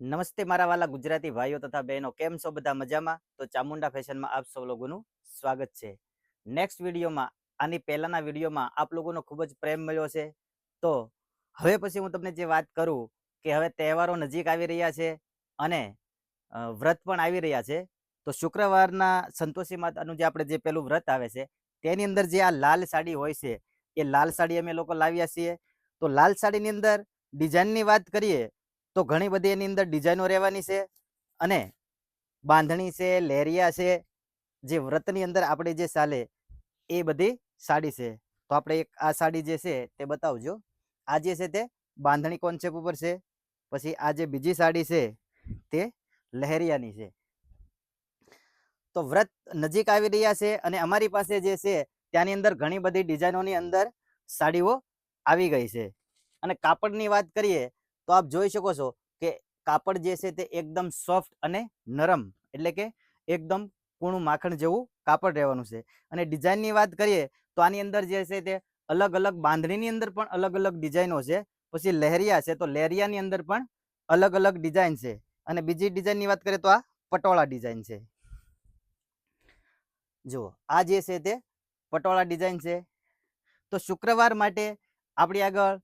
નમસ્તે મારા વાલા ગુજરાતી ભાઈઓ તથા બહેનો, કેમ છો બધા મજામાં? તો ચામુંડા ફેશનમાં આપ સૌ લોકોનું સ્વાગત છે. નેક્સ્ટ વિડીયોમાં, આની પહેલાના વિડીયોમાં આપ લોકોનો ખૂબ જ પ્રેમ મળ્યો છે. તો હવે પછી હું તમને જે વાત કરું કે હવે તહેવારો નજીક આવી રહ્યા છે અને વ્રત પણ આવી રહ્યા છે. તો શુક્રવારના સંતોષી માતાનું જે આપણે જે પેલું વ્રત આવે છે તેની અંદર જે આ લાલ સાડી હોય છે એ લાલ સાડી અમે લોકો લાવ્યા છીએ. તો લાલ સાડીની અંદર ડિઝાઇનની વાત કરીએ તો ઘણી બધી એની અંદર ડિઝાઇનો રહેવાની છે અને બાંધણી છે, લેરિયા છે, જે વ્રતની અંદર આપણે જે ચાલે એ બધી સાડી છે. તો આપણે એક આ સાડી જે છે તે બતાવજો. આ જે છે તે બાંધણી કોન્સેપ્ટ ઉપર છે. પછી આ જે બીજી સાડી છે તે લહેરિયાની છે. તો વ્રત નજીક આવી રહ્યા છે અને અમારી પાસે જે છે ત્યાંની અંદર ઘણી બધી ડિઝાઇનોની અંદર સાડીઓ આવી ગઈ છે. અને કાપડની વાત કરીએ તો આપ જોઈ શકો છો કે કાપડ જે છે તે એકદમ સોફ્ટ અને નરમ, એટલે કે એકદમ કૂણું માખણ જેવું કાપડ રહેવાનું છે. અને ડિઝાઇનની વાત કરીએ તો આની અંદર જે છે તે અલગ અલગ બાંધણીની અંદર પણ અલગ અલગ ડિઝાઇનો છે. પછી લહેરિયા છે તો લહેરિયાની અંદર પણ અલગ અલગ ડિઝાઇન છે. અને બીજી ડિઝાઇનની વાત કરીએ તો આ પટોળા ડિઝાઇન છે. જુઓ, આ જે છે તે પટોળા ડિઝાઇન છે. તો શુક્રવાર માટે આપણી આગળ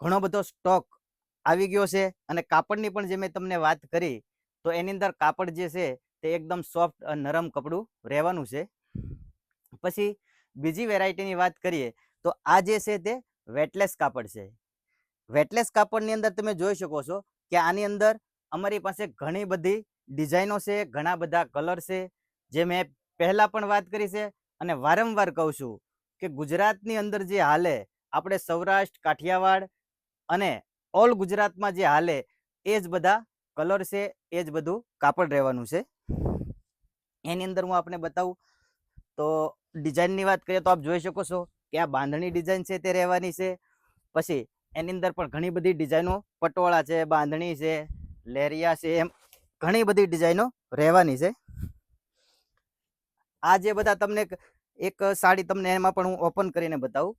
ઘણો બધો સ્ટોક આવી ગયો છે. અને કાપડની પણ જે મેં તમને વાત કરી તો એની અંદર કાપડ જે છે તે એકદમ સોફ્ટ નરમ કપડું રહેવાનું છે. પછી બીજી વેરાયટીની વાત કરીએ તો આ જે છે તે વેટલેસ કાપડ છે. વેટલેસ કાપડની અંદર તમે જોઈ શકો છો કે આની અંદર અમારી પાસે ઘણી બધી ડિઝાઇનો છે, ઘણા બધા કલર છે, જે મેં પહેલાં પણ વાત કરી છે અને વારંવાર કહું છું કે ગુજરાતની અંદર જે હાલે, આપણે સૌરાષ્ટ્ર, કાઠિયાવાડ અને ઓલ ગુજરાતમાં જે હાલે એ જ બધા કલર છે, એ જ બધું કાપડ રહેવાનું છે. એની અંદર હું આપને બતાવું તો ડિઝાઇનની વાત કરીએ તો આપ જોઈ શકો છો કે આ બાંધણી ડિઝાઇન છે તે રહેવાની છે. પછી એની અંદર પણ ઘણી બધી ડિઝાઇનો, પટોળા છે, બાંધણી છે, લેરિયા છે, એમ ઘણી બધી ડિઝાઇનો રહેવાની છે. આ જે બધા તમને એક સાડી તમને એમાં પણ હું ઓપન કરીને બતાવું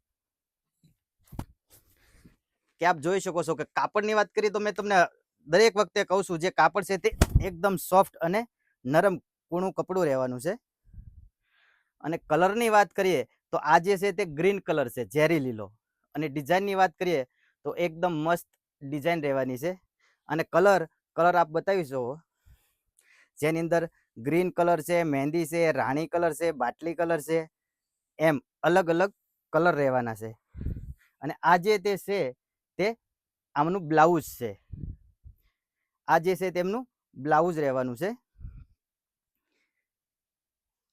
કે આપ જોઈ શકો છો કે કાપડની વાત કરીએ તો મેં તમને દરેક વખતે કહું છું જે કાપડ છે તે એકદમ સોફ્ટ અને નરમ કૂણું કપડું રહેવાનું છે. અને કલરની વાત કરીએ તો આ જે છે તે ગ્રીન કલર છે, ઝેરી લીલો. અને ડિઝાઇનની વાત કરીએ તો એકદમ મસ્ત ડિઝાઇન રહેવાની છે. અને કલર આપ બતાવીશો જેની અંદર ગ્રીન કલર છે, મહેંદી છે, રાણી કલર છે, બાટલી કલર છે, એમ અલગ અલગ કલર રહેવાના છે. અને આ જે તે છે તે આમનું બ્લાઉઝ છે. આ જે છે તેમનું બ્લાઉઝ રહેવાનું છે.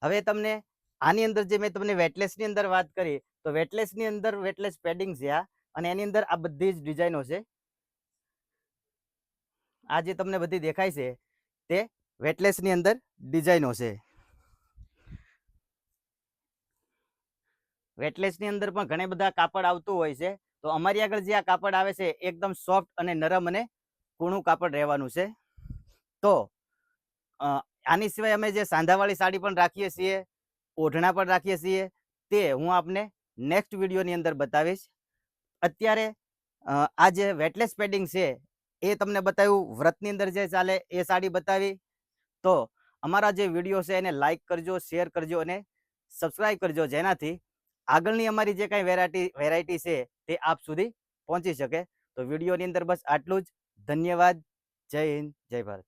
હવે તમને આની અંદર જે મેં તમને વેટલેસની અંદર વાત કરી તો વેટલેસની અંદર વેટલેસ પેડિંગ છે આ. અને એની અંદર આ બધી જ ડિઝાઇનો છે. આ જે તમને બધી દેખાય છે તે વેટલેસની અંદર ડિઝાઇનો છે. વેટલેસની અંદર પણ ઘણા બધા કાપડ આવતું હોય છે. તો અમારી આગળ જે આ કાપડ આવે છે એકદમ સોફ્ટ અને નરમ અને કૂણું કાપડ રહેવાનું છે. તો આની સિવાય અમે જે સાંધાવાળી સાડી પણ રાખીએ છીએ, ઓઢણા પણ રાખીએ છીએ, તે હું આપને નેક્સ્ટ વિડીયોની અંદર બતાવીશ. અત્યારે આ જે વેટલેસ પેડિંગ છે એ તમને બતાવ્યું, વ્રતની અંદર જે ચાલે એ સાડી બતાવી. તો અમારા જે વિડીયો છે એને લાઈક કરજો, શેર કરજો અને સબસ્ક્રાઈબ કરજો, જેનાથી આગળની અમારી જે કાંઈ વેરાયટી છે તે આપ સુધી પહોંચી શકે. તો વિડીયોની અંદર બસ આટલું જ. ધન્યવાદ. જય હિન્દ, જય ભારત.